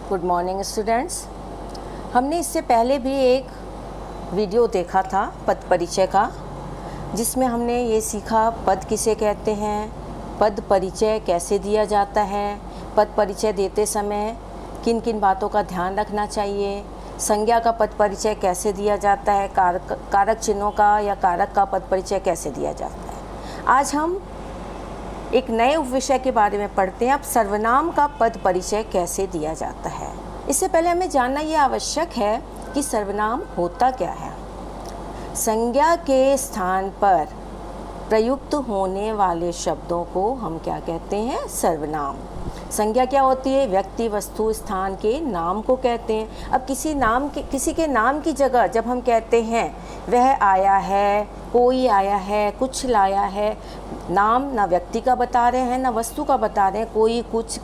Good morning students. हमने इससे पहले भी एक वीडियो देखा था पद परिचय का, जिसमें हमने ये सीखा पद किसे कहते हैं, पद परिचय कैसे दिया जाता है, पद परिचय देते समय किन किन बातों का ध्यान रखना चाहिए, संज्ञा का पद परिचय कैसे दिया जाता है, कारक चिन्हों का या कारक का पद परिचय कैसे दिया जाता है। आज हम एक नए उपविषय के बारे में पढ़ते हैं। अब सर्वनाम का पद परिचय कैसे दिया जाता है। इससे पहले हमें जानना ये आवश्यक है कि सर्वनाम होता क्या है। संज्ञा के स्थान पर प्रयुक्त होने वाले शब्दों को हम क्या कहते हैं, सर्वनाम। संज्ञा क्या होती है, व्यक्ति वस्तु स्थान के नाम को कहते हैं। अब किसी के नाम की जगह जब हम कहते हैं वह आया है, कोई आया है, कुछ लाया है, नाम ना व्यक्ति का बता रहे हैं ना वस्तु का बता रहे हैं, कोई कुछ,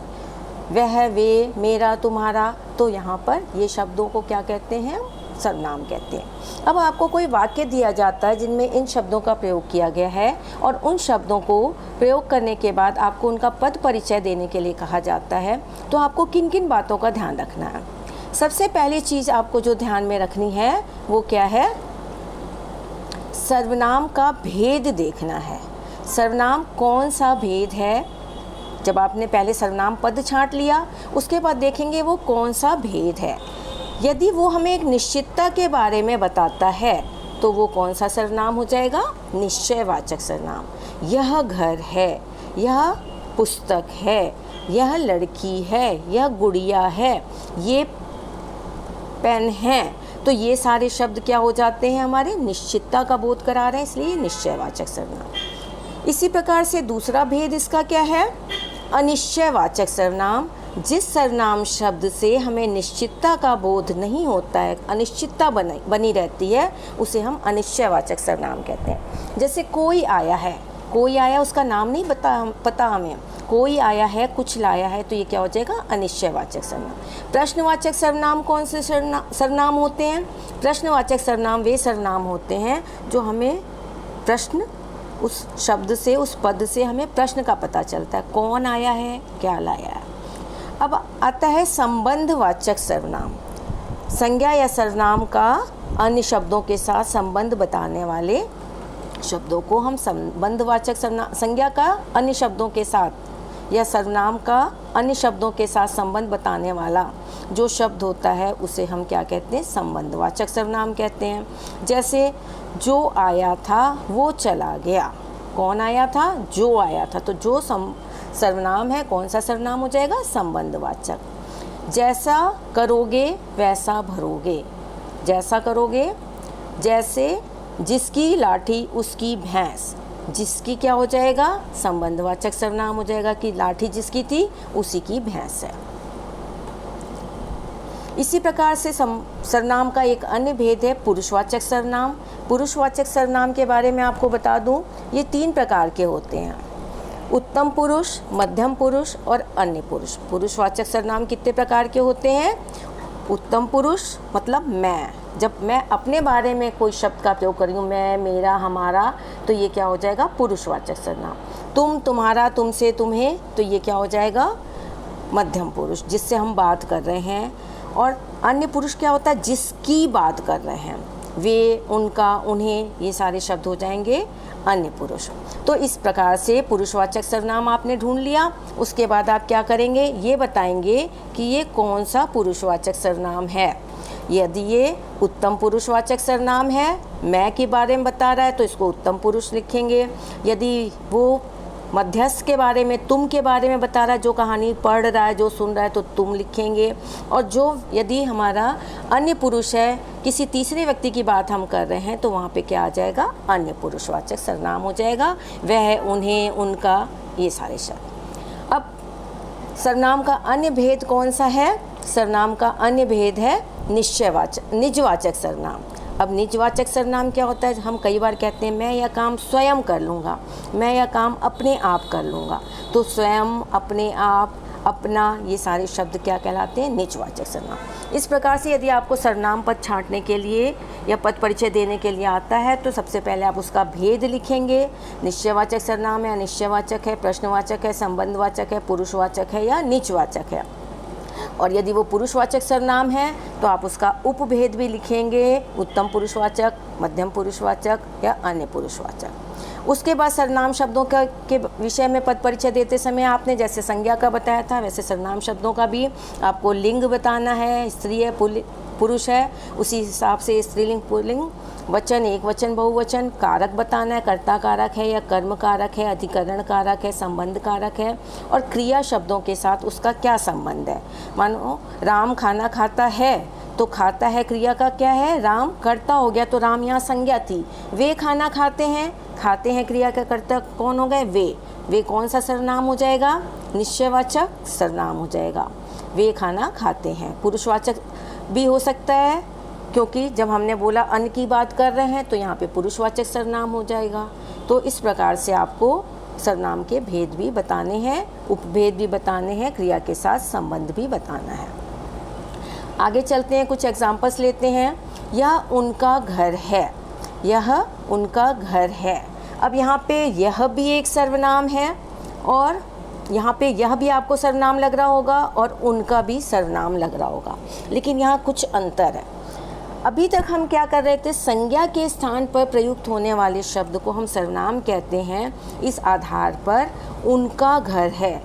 वह वे, मेरा तुम्हारा, तो यहाँ पर ये शब्दों को क्या कहते हैं, सर्वनाम कहते हैं। अब आपको कोई वाक्य दिया जाता है जिनमें इन शब्दों का प्रयोग किया गया है और उन शब्दों को प्रयोग करने के बाद आपको उनका पद परिचय देने के लिए कहा जाता है, तो आपको किन किन बातों का ध्यान रखना है। सबसे पहली चीज़ आपको जो ध्यान में रखनी है वो क्या है, सर्वनाम का भेद देखना है। सर्वनाम कौन सा भेद है। जब आपने पहले सर्वनाम पद छांट लिया, उसके बाद देखेंगे वो कौन सा भेद है। यदि वो हमें एक निश्चितता के बारे में बताता है तो वो कौन सा सर्वनाम हो जाएगा, निश्चयवाचक सर्वनाम। यह घर है, यह पुस्तक है, यह लड़की है, यह गुड़िया है, ये पेन है, तो ये सारे शब्द क्या हो जाते हैं, हमारे निश्चितता का बोध करा रहे हैं, इसलिए निश्चयवाचक सर्वनाम। इसी प्रकार से दूसरा भेद इसका क्या है, अनिश्चयवाचक सर्वनाम। जिस सर्वनाम शब्द से हमें निश्चितता का बोध नहीं होता है, अनिश्चितता बनी रहती है, उसे हम अनिश्चयवाचक सर्वनाम कहते हैं। जैसे कोई आया है, कोई आया, उसका नाम नहीं पता हमें, कोई आया है, कुछ लाया है, तो ये क्या हो जाएगा, अनिश्चयवाचक सर्वनाम। प्रश्नवाचक सर्वनाम कौन से सर्वनाम होते हैं। प्रश्नवाचक सर्वनाम वे सर्वनाम होते हैं जो हमें प्रश्न, उस शब्द से, उस पद से हमें प्रश्न का पता चलता है, कौन आया है, क्या लाया है। अब आता है संबंधवाचक सर्वनाम। संज्ञा या सर्वनाम का अन्य शब्दों के साथ संबंध बताने वाले शब्दों को हम संबंधवाचक सर्वनाम, संज्ञा का अन्य शब्दों के साथ या सर्वनाम का अन्य शब्दों के साथ संबंध बताने वाला जो शब्द होता है उसे हम क्या कहते हैं, संबंधवाचक सर्वनाम कहते हैं। जैसे जो आया था वो चला गया, कौन आया था, जो आया था, तो जो सर्वनाम है, कौन सा सर्वनाम हो जाएगा, संबंधवाचक। जैसा करोगे वैसा भरोगे, जैसा करोगे, जैसे जिसकी लाठी उसकी भैंस, जिसकी क्या हो जाएगा, संबंधवाचक सर्वनाम हो जाएगा कि लाठी जिसकी थी उसी की भैंस है। इसी प्रकार से सर्वनाम का एक अन्य भेद है पुरुषवाचक सर्वनाम। पुरुषवाचक सर्वनाम के बारे में आपको बता दूं, ये 3 प्रकार के होते हैं, उत्तम पुरुष, मध्यम पुरुष और अन्य पुरुष। पुरुषवाचक सर्वनाम कितने प्रकार के होते हैं, उत्तम पुरुष मतलब मैं, जब मैं अपने बारे में कोई शब्द का प्रयोग कर रही हूँ, मैं, मेरा, हमारा, तो ये क्या हो जाएगा, पुरुषवाचक सर्वनाम। तुम, तुम्हारा, तुमसे, तुम्हें, तो ये क्या हो जाएगा, मध्यम पुरुष, जिससे हम बात कर रहे हैं। और अन्य पुरुष क्या होता है, जिसकी बात कर रहे हैं, वे, उनका, उन्हें, ये सारे शब्द हो जाएंगे अन्य पुरुष। तो इस प्रकार से पुरुषवाचक सर्वनाम आपने ढूंढ लिया। उसके बाद आप क्या करेंगे, ये बताएंगे कि ये कौन सा पुरुषवाचक सर्वनाम है। यदि ये उत्तम पुरुषवाचक सर्वनाम है, मैं के बारे में बता रहा है, तो इसको उत्तम पुरुष लिखेंगे। यदि वो मध्यस्थ के बारे में, तुम के बारे में बता रहा है, जो कहानी पढ़ रहा है, जो सुन रहा है, तो तुम लिखेंगे। और जो यदि हमारा अन्य पुरुष है, किसी तीसरे व्यक्ति की बात हम कर रहे हैं, तो वहाँ पे क्या आ जाएगा, अन्य पुरुषवाचक सर्वनाम हो जाएगा, वह, उन्हें, उनका, ये सारे शब्द। अब सर्वनाम का अन्य भेद कौन सा है, सर्वनाम का अन्य भेद है निजवाचक सर्वनाम। अब निजवाचक सर्वनाम क्या होता है, हम कई बार कहते हैं मैं यह काम स्वयं कर लूँगा, मैं यह काम अपने आप कर लूँगा, तो स्वयं, अपने आप, अपना, ये सारे शब्द क्या कहलाते हैं, निजवाचक सर्वनाम। इस प्रकार से यदि आपको सर्वनाम पद छांटने के लिए या पद परिचय देने के लिए आता है, तो सबसे पहले आप उसका भेद लिखेंगे। निश्चयवाचक सर्वनाम है, अनिश्चयवाचक है, प्रश्नवाचक है, संबंधवाचक है, पुरुषवाचक है या निजवाचक है। और यदि वो पुरुषवाचक सर्वनाम है तो आप उसका उपभेद भी लिखेंगे, उत्तम पुरुषवाचक, मध्यम पुरुषवाचक या अन्य पुरुषवाचक। उसके बाद सर्वनाम शब्दों के विषय में पद परिचय देते समय आपने जैसे संज्ञा का बताया था, वैसे सर्वनाम शब्दों का भी आपको लिंग बताना है, स्त्री है पुरुष है, उसी हिसाब से स्त्रीलिंग पुल्लिंग, वचन एक वचन बहुवचन, कारक बताना है, कर्ता कारक है या कर्म कारक है, अधिकरण कारक है, संबंध कारक है, और क्रिया शब्दों के साथ उसका क्या संबंध है। मानो राम खाना खाता है तो खाता है क्रिया का क्या है, राम कर्ता हो गया, तो राम यहाँ संज्ञा थी। वे खाना खाते हैं क्रिया का कर्ता कौन हो गए, वे कौन सा सर्वनाम हो जाएगा, निश्चयवाचक सर्वनाम हो जाएगा। वे खाना खाते हैं पुरुषवाचक भी हो सकता है, क्योंकि जब हमने बोला अन्न की बात कर रहे हैं तो यहाँ पे पुरुषवाचक सर्वनाम हो जाएगा। तो इस प्रकार से आपको सर्वनाम के भेद भी बताने हैं, उपभेद भी बताने हैं, क्रिया के साथ संबंध भी बताना है। आगे चलते हैं, कुछ एग्जाम्पल्स लेते हैं। यह उनका घर है, यह उनका घर है। अब यहाँ पे यह भी एक सर्वनाम है और यहाँ पे यह भी आपको सर्वनाम लग रहा होगा और उनका भी सर्वनाम लग रहा होगा, लेकिन यहाँ कुछ अंतर है। अभी तक हम क्या कर रहे थे, संज्ञा के स्थान पर प्रयुक्त होने वाले शब्द को हम सर्वनाम कहते हैं। इस आधार पर उनका घर है,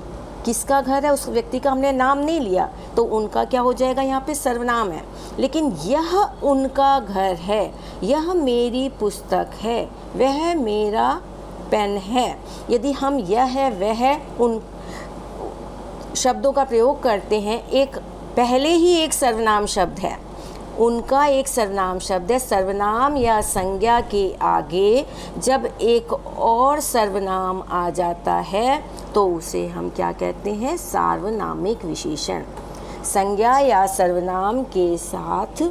किसका घर है, उस व्यक्ति का हमने नाम नहीं लिया तो उनका क्या हो जाएगा, यहाँ पे सर्वनाम है। लेकिन यह उनका घर है, यह मेरी पुस्तक है, वह मेरा पेन है। यदि हम यह वह उन शब्दों का प्रयोग करते हैं, एक पहले ही एक सर्वनाम शब्द है, उनका एक सर्वनाम शब्द है। सर्वनाम या संज्ञा के आगे जब एक और सर्वनाम आ जाता है तो उसे हम क्या कहते हैं, सार्वनामिक विशेषण। संज्ञा या सर्वनाम के साथ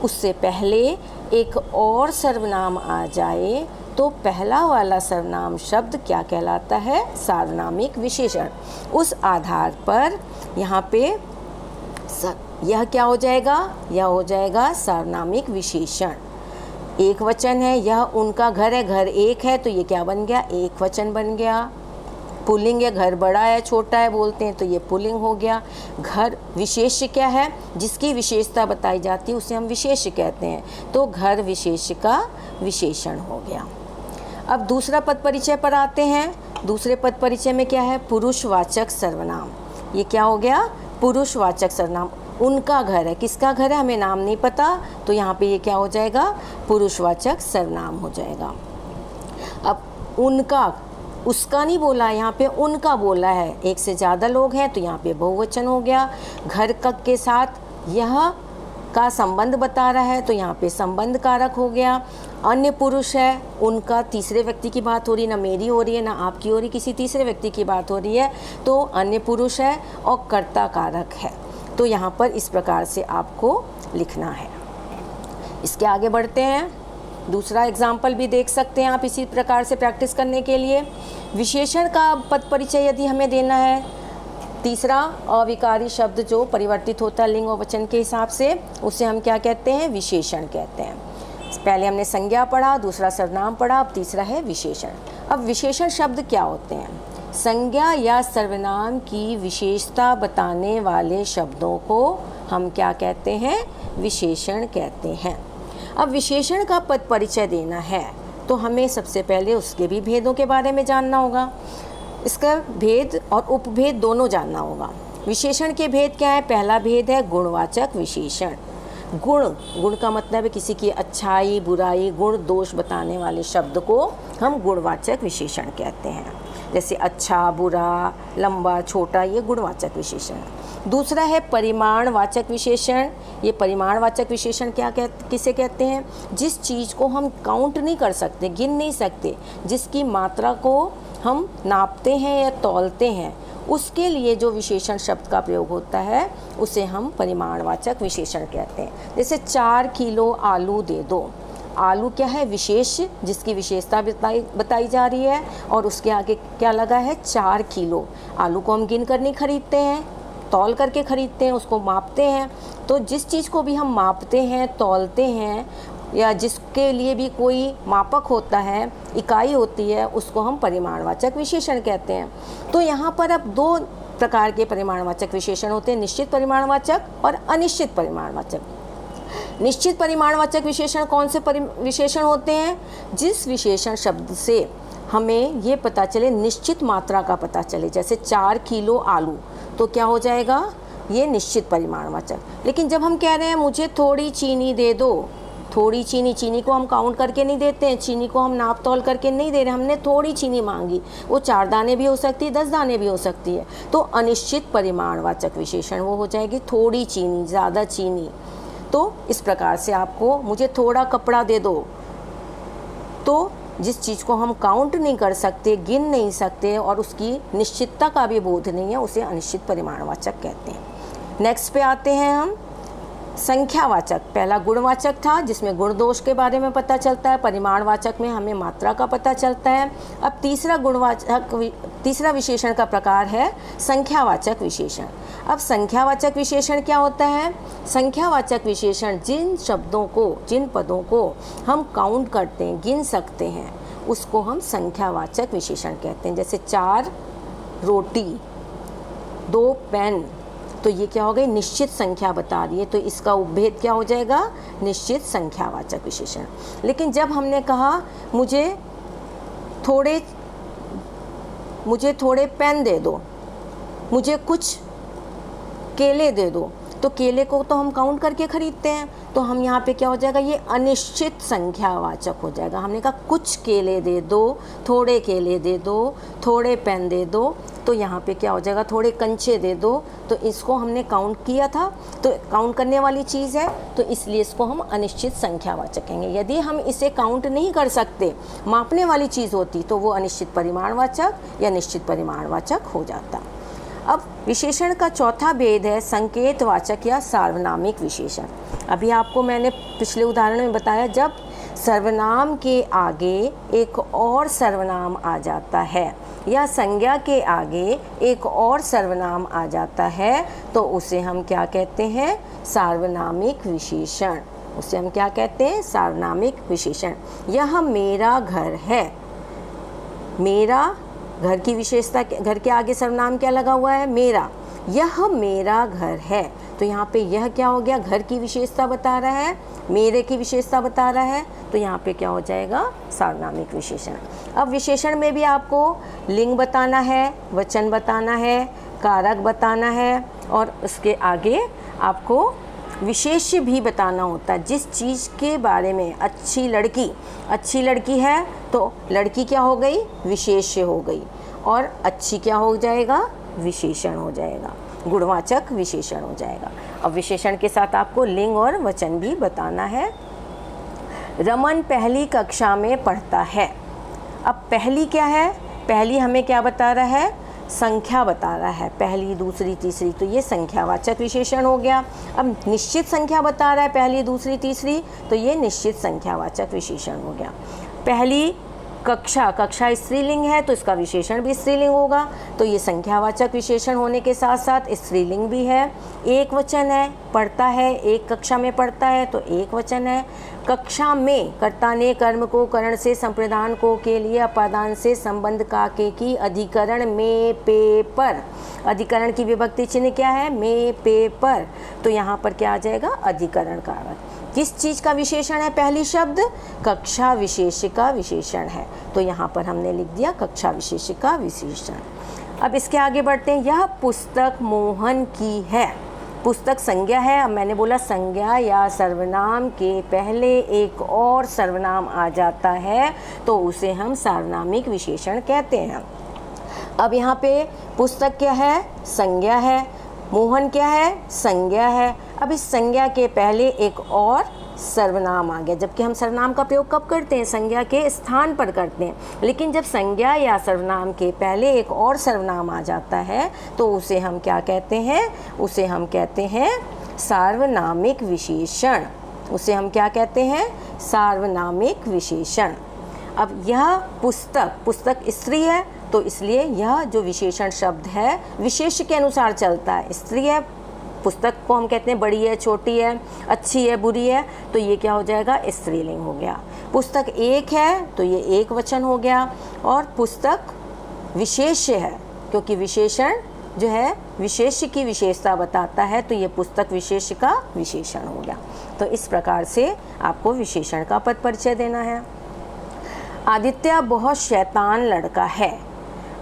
उससे पहले एक और सर्वनाम आ जाए तो पहला वाला सर्वनाम शब्द क्या कहलाता है, सार्वनामिक विशेषण। उस आधार पर यहाँ पे यह क्या हो जाएगा, यह हो जाएगा सार्वनामिक विशेषण। एक वचन है, यह उनका घर है, घर एक है तो ये क्या बन गया, एक वचन बन गया। पुल्लिंग है, घर बड़ा है छोटा है बोलते हैं तो ये पुल्लिंग हो गया। घर विशेष क्या है, जिसकी विशेषता बताई जाती है उसे हम विशेष कहते हैं, तो घर विशेष का विशेषण हो गया। अब दूसरा पद परिचय पर आते हैं। दूसरे पद परिचय में क्या है, पुरुषवाचक सर्वनाम। ये क्या हो गया, पुरुषवाचक सर्वनाम। उनका घर है, किसका घर है हमें नाम नहीं पता, तो यहाँ पे ये क्या हो जाएगा, पुरुषवाचक सर्वनाम हो जाएगा। अब उनका, उसका नहीं बोला, यहाँ पे उनका बोला है, एक से ज़्यादा लोग हैं तो यहाँ पे बहुवचन हो गया। घर का के साथ यह का संबंध बता रहा है तो यहाँ पे संबंध कारक हो गया। अन्य पुरुष है, उनका तीसरे व्यक्ति की बात हो रही है, ना मेरी हो रही है ना आपकी हो रही, किसी तीसरे व्यक्ति की बात हो रही है, तो अन्य पुरुष है और कर्ता कारक है। तो यहाँ पर इस प्रकार से आपको लिखना है। इसके आगे बढ़ते हैं, दूसरा एग्जाम्पल भी देख सकते हैं आप इसी प्रकार से प्रैक्टिस करने के लिए। विशेषण का पद परिचय यदि हमें देना है, तीसरा अविकारी शब्द जो परिवर्तित होता है लिंग और वचन के हिसाब से, उसे हम क्या कहते हैं, विशेषण कहते हैं। पहले हमने संज्ञा पढ़ा, दूसरा सर्वनाम पढ़ा, अब तीसरा है विशेषण। अब विशेषण शब्द क्या होते हैं, संज्ञा या सर्वनाम की विशेषता बताने वाले शब्दों को हम क्या कहते हैं, विशेषण कहते हैं। अब विशेषण का पद परिचय देना है तो हमें सबसे पहले उसके भी भेदों के बारे में जानना होगा। इसका भेद और उपभेद दोनों जानना होगा। विशेषण के भेद क्या है, पहला भेद है गुणवाचक विशेषण। गुण का मतलब है किसी की अच्छाई बुराई गुण दोष बताने वाले शब्द को हम गुणवाचक विशेषण कहते हैं। जैसे अच्छा बुरा लंबा छोटा, ये गुणवाचक विशेषण। दूसरा है परिमाणवाचक विशेषण। ये परिमाणवाचक विशेषण किसे कहते हैं, जिस चीज़ को हम काउंट नहीं कर सकते, गिन नहीं सकते, जिसकी मात्रा को हम नापते हैं या तौलते हैं, उसके लिए जो विशेषण शब्द का प्रयोग होता है उसे हम परिमाणवाचक विशेषण कहते हैं। जैसे 4 किलो आलू दे दो। आलू क्या है, विशेष, जिसकी विशेषता बताई जा रही है, और उसके आगे क्या लगा है, 4 किलो। आलू को हम गिन कर नहीं खरीदते हैं, तौल करके खरीदते हैं, उसको मापते हैं। तो जिस चीज़ को भी हम मापते हैं तौलते हैं या जिसके लिए भी कोई मापक होता है, इकाई होती है, उसको हम परिमाणवाचक विशेषण कहते हैं। तो यहाँ पर अब दो प्रकार के परिमाणवाचक विशेषण होते हैं, निश्चित परिमाणवाचक और अनिश्चित परिमाणवाचक। निश्चित परिमाणवाचक विशेषण कौन से विशेषण होते हैं? जिस विशेषण शब्द से हमें ये पता चले, निश्चित मात्रा का पता चले, जैसे 4 किलो आलू, तो क्या हो जाएगा? ये निश्चित परिमाणवाचक। लेकिन जब हम कह रहे हैं मुझे थोड़ी चीनी दे दो, थोड़ी चीनी, चीनी को हम काउंट करके नहीं देते हैं, चीनी को हम नाप तौल करके नहीं दे रहे, हमने थोड़ी चीनी मांगी, वो 4 दाने भी हो सकती है, 10 दाने भी हो सकती है, तो अनिश्चित परिमाणवाचक विशेषण वो हो जाएगी थोड़ी चीनी, ज़्यादा चीनी। तो इस प्रकार से आपको मुझे थोड़ा कपड़ा दे दो, तो जिस चीज़ को हम काउंट नहीं कर सकते, गिन नहीं सकते और उसकी निश्चितता का भी बोध नहीं है, उसे अनिश्चित परिमाणवाचक कहते हैं। नेक्स्ट पे आते हैं हम संख्यावाचक। पहला गुणवाचक था जिसमें गुण दोष के बारे में पता चलता है, परिमाणवाचक में हमें मात्रा का पता चलता है। अब तीसरा विशेषण का प्रकार है संख्यावाचक विशेषण। अब संख्यावाचक विशेषण क्या होता है? संख्यावाचक विशेषण जिन शब्दों को, जिन पदों को हम काउंट करते हैं, गिन सकते हैं, उसको हम संख्यावाचक विशेषण कहते हैं। जैसे 4 रोटी, 2 पेन, तो ये क्या हो गई? निश्चित संख्या बता रही है, तो इसका उपभेद क्या हो जाएगा? निश्चित संख्यावाचक विशेषण। लेकिन जब हमने कहा मुझे थोड़े पेन दे दो, मुझे कुछ केले दे दो, तो केले को तो हम काउंट करके खरीदते हैं, तो हम यहाँ पे क्या हो जाएगा? ये अनिश्चित संख्यावाचक हो जाएगा। हमने कहा कुछ केले दे दो, थोड़े केले दे दो, थोड़े पेन दे दो, तो यहाँ पे क्या हो जाएगा? थोड़े कंचे दे दो, तो इसको हमने काउंट किया था, तो काउंट करने वाली चीज़ है, तो इसलिए इसको हम अनिश्चित संख्यावाचक कहेंगे। यदि हम इसे काउंट नहीं कर सकते, मापने वाली चीज़ होती, तो वो अनिश्चित परिमाणवाचक या निश्चित परिमाणवाचक हो जाता। अब विशेषण का चौथा भेद है संकेतवाचक या सार्वनामिक विशेषण। अभी आपको मैंने पिछले उदाहरण में बताया, जब सर्वनाम के आगे एक और सर्वनाम आ जाता है या संज्ञा के आगे एक और सर्वनाम आ जाता है, तो उसे हम क्या कहते हैं? सार्वनामिक विशेषण। उसे हम क्या कहते हैं? सार्वनामिक विशेषण। यह मेरा घर है, मेरा घर की विशेषता, घर के आगे सर्वनाम क्या लगा हुआ है? मेरा। यह मेरा घर है, तो यहाँ पे यह क्या हो गया? घर की विशेषता बता रहा है, मेरे की विशेषता बता रहा है, तो यहाँ पे क्या हो जाएगा? सार्वनामिक विशेषण। अब विशेषण में भी आपको लिंग बताना है, वचन बताना है, कारक बताना है, और उसके आगे आपको विशेष्य भी बताना होता है। जिस चीज़ के बारे में, अच्छी लड़की है, तो लड़की क्या हो गई? विशेष्य हो गई, और अच्छी क्या हो जाएगा? विशेषण हो जाएगा, गुणवाचक विशेषण हो जाएगा। अब विशेषण के साथ आपको लिंग और वचन भी बताना है। रमन पहली कक्षा में पढ़ता है। अब पहली क्या है? पहली हमें क्या बता रहा है? संख्या बता रहा है, पहली, दूसरी, तीसरी, तो ये संख्यावाचक विशेषण हो गया। अब निश्चित संख्या बता रहा है, पहली, दूसरी, तीसरी, तो ये निश्चित संख्यावाचक विशेषण हो गया। पहली कक्षा, कक्षा स्त्रीलिंग है, तो इसका विशेषण भी स्त्रीलिंग होगा, तो ये संख्यावाचक विशेषण होने के साथ साथ स्त्रीलिंग भी है। एक वचन है, पढ़ता है, एक कक्षा में पढ़ता है, तो एक वचन है। कक्षा में, कर्ता ने कर्म को करण से संप्रदान को के लिए अपादान से संबंध काके की अधिकरण में पेपर, अधिकरण की विभक्ति चिन्ह क्या है? में पेपर, तो यहाँ पर क्या आ जाएगा? अधिकरण कारक। किस चीज़ का विशेषण है? पहली शब्द कक्षा विशेष का विशेषण है, तो यहाँ पर हमने लिख दिया कक्षा विशेष का विशेषण। अब इसके आगे बढ़ते हैं। यह पुस्तक मोहन की है। पुस्तक संज्ञा है। अब मैंने बोला संज्ञा या सर्वनाम के पहले एक और सर्वनाम आ जाता है, तो उसे हम सार्वनामिक विशेषण कहते हैं। अब यहाँ पे पुस्तक क्या है? संज्ञा है। मोहन क्या है? संज्ञा है। अब इस संज्ञा के पहले एक और सर्वनाम आ गया, जबकि हम सर्वनाम का प्रयोग कब करते हैं? संज्ञा के स्थान पर करते हैं, लेकिन जब संज्ञा या सर्वनाम के पहले एक और सर्वनाम आ जाता है, तो उसे हम क्या कहते हैं? उसे हम कहते हैं सार्वनामिक विशेषण। उसे हम क्या कहते हैं? सार्वनामिक विशेषण। अब यह पुस्तक स्त्री है, तो इसलिए यह जो विशेषण शब्द है विशेष्य के अनुसार चलता है। स्त्री है, पुस्तक को हम कहते हैं बड़ी है, छोटी है, अच्छी है, बुरी है, तो ये क्या हो जाएगा? स्त्रीलिंग हो गया। पुस्तक एक है, तो ये एक वचन हो गया। और पुस्तक विशेष्य है, क्योंकि विशेषण जो है विशेष्य की विशेषता बताता है, तो ये पुस्तक विशेष्य का विशेषण हो गया। तो इस प्रकार से आपको विशेषण का पद परिचय देना है। आदित्य बहुत शैतान लड़का है।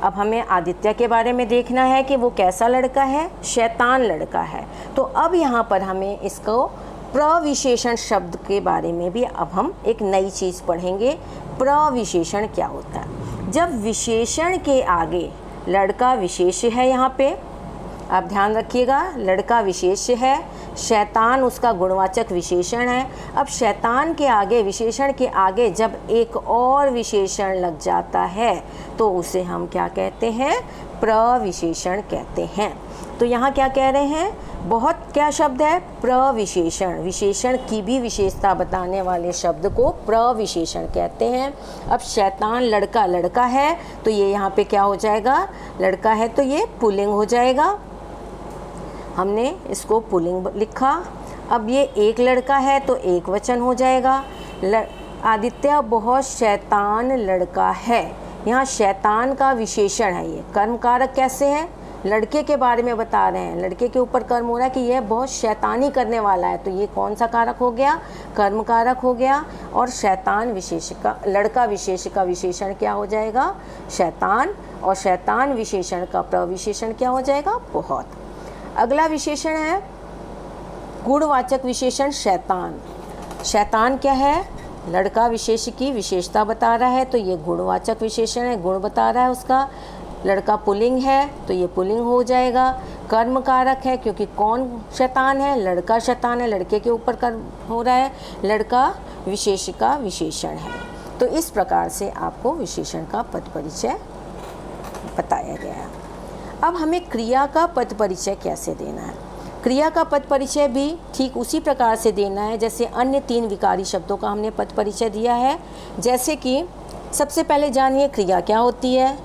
अब हमें आदित्य के बारे में देखना है कि वो कैसा लड़का है, शैतान लड़का है। तो अब यहाँ पर हमें इसको प्रविशेषण शब्द के बारे में भी अब हम एक नई चीज़ पढ़ेंगे। प्रविशेषण क्या होता है? जब विशेषण के आगे लड़का विशेष्य है, यहाँ पे आप ध्यान रखिएगा, लड़का विशेष्य है, शैतान उसका गुणवाचक विशेषण है। अब शैतान के आगे, विशेषण के आगे जब एक और विशेषण लग जाता है तो उसे हम क्या कहते हैं? प्रविशेषण कहते हैं। तो यहाँ क्या कह रहे हैं? बहुत क्या शब्द है? प्रविशेषण। विशेषण की भी विशेषता बताने वाले शब्द को प्रविशेषण कहते हैं। अब शैतान लड़का, लड़का है तो ये यहाँ पे क्या हो जाएगा? लड़का है तो ये पुल्लिंग हो जाएगा, हमने इसको पुल्लिंग लिखा। अब ये एक लड़का है तो एक वचन हो जाएगा। आदित्य बहुत शैतान लड़का है, यहाँ शैतान का विशेषण है। ये कर्म कारक कैसे है? लड़के के बारे में बता रहे हैं, लड़के के ऊपर कर्म हो रहा है कि यह बहुत शैतानी करने वाला है, तो ये कौन सा कारक हो गया? कर्म कारक हो गया। और शैतान विशेष का, लड़का विशेष का विशेषण क्या हो जाएगा? शैतान। और शैतान विशेषण का प्रविशेषण क्या हो जाएगा? बहुत। अगला विशेषण है गुणवाचक विशेषण शैतान। शैतान क्या है? लड़का विशेष की विशेषता बता रहा है, तो ये गुणवाचक विशेषण है, गुण बता रहा है उसका। लड़का पुल्लिंग है तो ये पुल्लिंग हो जाएगा। कर्म कारक है क्योंकि कौन शैतान है? लड़का शैतान है, लड़के के ऊपर कर्म हो रहा है। लड़का विशेष का विशेषण है। तो इस प्रकार से आपको विशेषण का पद परिचय बताया गया है। अब हमें क्रिया का पद परिचय कैसे देना है? क्रिया का पद परिचय भी ठीक उसी प्रकार से देना है जैसे अन्य 3 विकारी शब्दों का हमने पद परिचय दिया है। जैसे कि सबसे पहले जानिए क्रिया क्या होती है।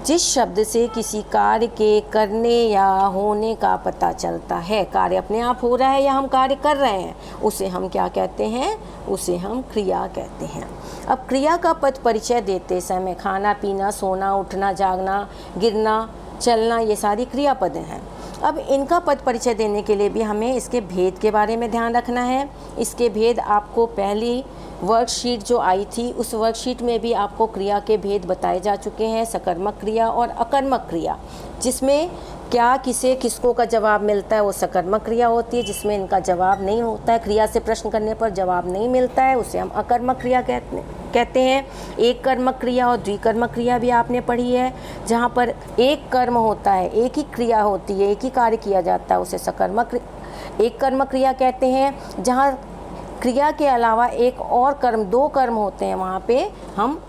जिस शब्द से किसी कार्य के करने या होने का पता चलता है, कार्य अपने आप हो रहा है या हम कार्य कर रहे हैं, उसे हम क्या कहते हैं? उसे हम क्रिया कहते हैं। अब क्रिया का पद परिचय देते समय खाना पीना, सोना, उठना, जागना, गिरना, चलना, ये सारी क्रियापद हैं। अब इनका पद परिचय देने के लिए भी हमें इसके भेद के बारे में ध्यान रखना है। इसके भेद आपको पहली वर्कशीट जो आई थी उस वर्कशीट में भी आपको क्रिया के भेद बताए जा चुके हैं, सकर्मक क्रिया और अकर्मक क्रिया। जिसमें क्या किसे किसको का जवाब मिलता है वो सकर्मक क्रिया होती है। जिसमें इनका जवाब नहीं होता है, क्रिया से प्रश्न करने पर जवाब नहीं मिलता है, उसे हम अकर्मक क्रिया कहते हैं। एक कर्मक क्रिया और द्विकर्मक क्रिया भी आपने पढ़ी है, जहाँ पर एक कर्म होता है, एक ही क्रिया होती है, एक ही कार्य किया जाता है, उसे सकर्मक एक कर्मक क्रिया कहते हैं। जहाँ क्रिया के अलावा एक और कर्म, 2 कर्म होते हैं, वहाँ पे हम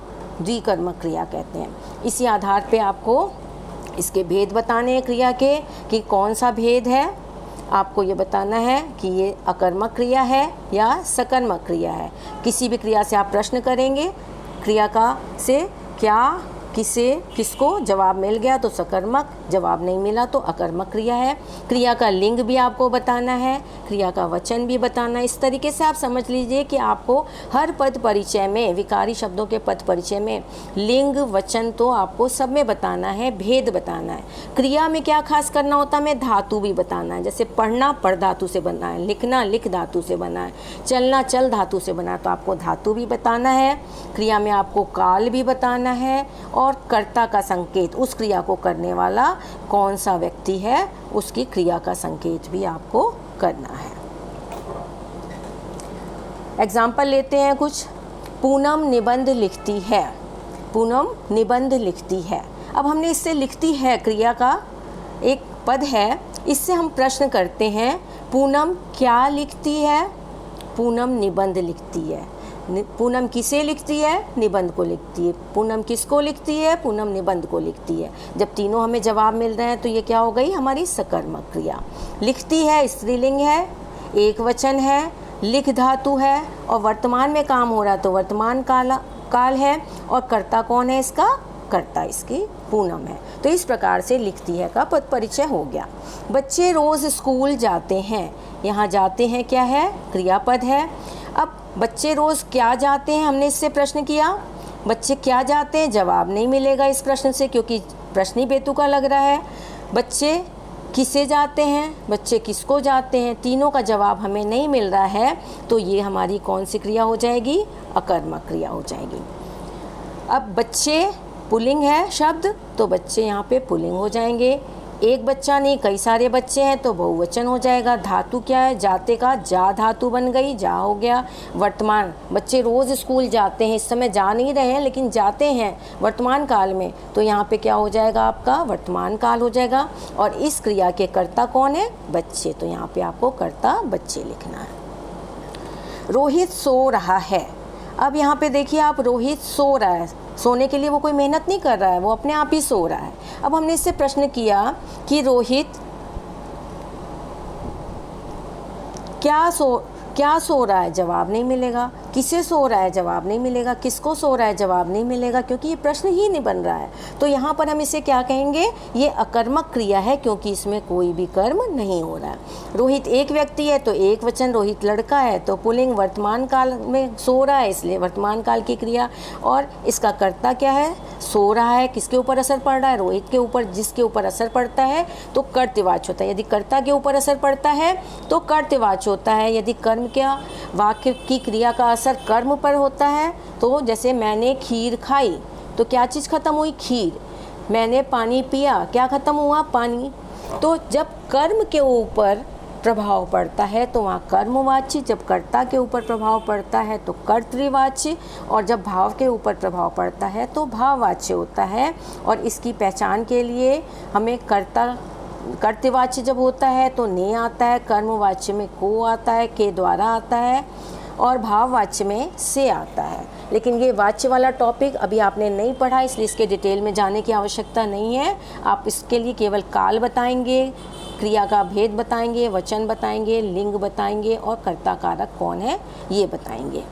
द्विकर्मक क्रिया कहते हैं। इसी आधार पे आपको इसके भेद बताने हैं क्रिया के, कि कौन सा भेद है। आपको ये बताना है कि ये अकर्मक क्रिया है या सकर्मक क्रिया है। किसी भी क्रिया से आप प्रश्न करेंगे, क्रिया का से क्या किसे किसको जवाब मिल गया तो सकर्मक, जवाब नहीं मिला तो अकर्मक क्रिया है। क्रिया का लिंग भी आपको बताना है, क्रिया का वचन भी बताना है। इस तरीके से आप समझ लीजिए कि आपको हर पद परिचय में, विकारी शब्दों के पद परिचय में लिंग वचन तो आपको सब में बताना है, भेद बताना है। क्रिया में क्या खास करना होता है, हमें धातु भी बताना है। जैसे पढ़ना पढ़ धातु से बना है, लिखना लिख धातु से बना है, चलना चल धातु से बना है, तो आपको धातु भी बताना है। क्रिया में आपको काल भी बताना है और कर्ता का संकेत, उस क्रिया को करने वाला कौन सा व्यक्ति है उसकी क्रिया का संकेत भी आपको करना है। एग्जाम्पल लेते हैं कुछ। पूनम निबंध लिखती है। पूनम निबंध लिखती है। अब हमने इससे लिखती है क्रिया का एक पद है, इससे हम प्रश्न करते हैं पूनम क्या लिखती है? पूनम निबंध लिखती है। पूनम किसे लिखती है? निबंध को लिखती है। पूनम किसको लिखती है? पूनम निबंध को लिखती है। जब तीनों हमें जवाब मिल रहे हैं तो ये क्या हो गई? हमारी सकर्मक क्रिया। लिखती है स्त्रीलिंग है, एक वचन है, लिख धातु है और वर्तमान में काम हो रहा है तो वर्तमान काल है। और कर्ता कौन है इसका? कर्ता इसकी पूनम है। तो इस प्रकार से लिखती है का पद परिचय हो गया। बच्चे रोज़ स्कूल जाते हैं। यहाँ जाते हैं क्या है? क्रियापद है। अब बच्चे रोज़ क्या जाते हैं, हमने इससे प्रश्न किया, बच्चे क्या जाते हैं, जवाब नहीं मिलेगा इस प्रश्न से क्योंकि प्रश्न ही बेतुका लग रहा है। बच्चे किसे जाते हैं, बच्चे किसको जाते हैं, तीनों का जवाब हमें नहीं मिल रहा है, तो ये हमारी कौन सी क्रिया हो जाएगी, अकर्मक क्रिया हो जाएगी। अब बच्चे पुल्लिंग है शब्द, तो बच्चे यहाँ पे पुल्लिंग हो जाएंगे। एक बच्चा नहीं, कई सारे बच्चे हैं तो बहुवचन हो जाएगा। धातु क्या है, जाते का जा धातु बन गई, जा हो गया। वर्तमान, बच्चे रोज़ स्कूल जाते हैं, इस समय जा नहीं रहे हैं लेकिन जाते हैं वर्तमान काल में, तो यहाँ पे क्या हो जाएगा, आपका वर्तमान काल हो जाएगा। और इस क्रिया के कर्ता कौन है, बच्चे, तो यहाँ पे आपको कर्ता बच्चे लिखना है। रोहित सो रहा है। अब यहाँ पे देखिए आप, रोहित सो रहा है, सोने के लिए वो कोई मेहनत नहीं कर रहा है, वो अपने आप ही सो रहा है। अब हमने इससे प्रश्न किया कि रोहित क्या सो रहा है, जवाब नहीं मिलेगा। किसे सो रहा है, जवाब नहीं मिलेगा। किसको सो रहा है, जवाब नहीं मिलेगा, क्योंकि ये प्रश्न ही नहीं बन रहा है। तो यहाँ पर हम इसे क्या कहेंगे, ये अकर्मक क्रिया है, क्योंकि इसमें कोई भी कर्म नहीं हो रहा है। रोहित एक व्यक्ति है तो एक वचन, रोहित लड़का है तो पुल्लिंग, वर्तमान काल में सो रहा है इसलिए वर्तमान काल की क्रिया। और इसका कर्ता क्या है, सो रहा है, किसके ऊपर असर पड़ रहा है, रोहित के ऊपर। जिसके ऊपर असर पड़ता है तो कर्तृवाच्य होता है। यदि कर्ता के ऊपर असर पड़ता है तो कर्तृवाच्य होता है। यदि कर्म क्या, वाक्य की क्रिया का असर कर्म पर होता है, तो जैसे मैंने खीर खाई तो क्या चीज़ खत्म हुई, खीर। मैंने पानी पिया, क्या खत्म हुआ, पानी। तो जब कर्म के ऊपर प्रभाव पड़ता है तो वहाँ कर्मवाच्य, जब कर्ता के ऊपर प्रभाव पड़ता है तो कर्तृवाच्य, और जब भाव के ऊपर प्रभाव पड़ता है तो भाववाच्य होता है। और इसकी पहचान के लिए हमें कर्तृवाच्य जब होता है तो ने आता है, कर्मवाच्य में को आता है, के द्वारा आता है, और भाववाच्य में से आता है। लेकिन ये वाच्य वाला टॉपिक अभी आपने नहीं पढ़ा, इसलिए इसके डिटेल में जाने की आवश्यकता नहीं है। आप इसके लिए केवल काल बताएंगे, क्रिया का भेद बताएंगे, वचन बताएंगे, लिंग बताएंगे, और कर्ता कारक कौन है ये बताएंगे।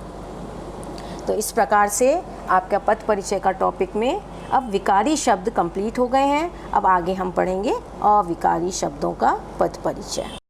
तो इस प्रकार से आपका पद परिचय का टॉपिक में अब विकारी शब्द कंप्लीट हो गए हैं। अब आगे हम पढ़ेंगे अविकारी शब्दों का पद परिचय।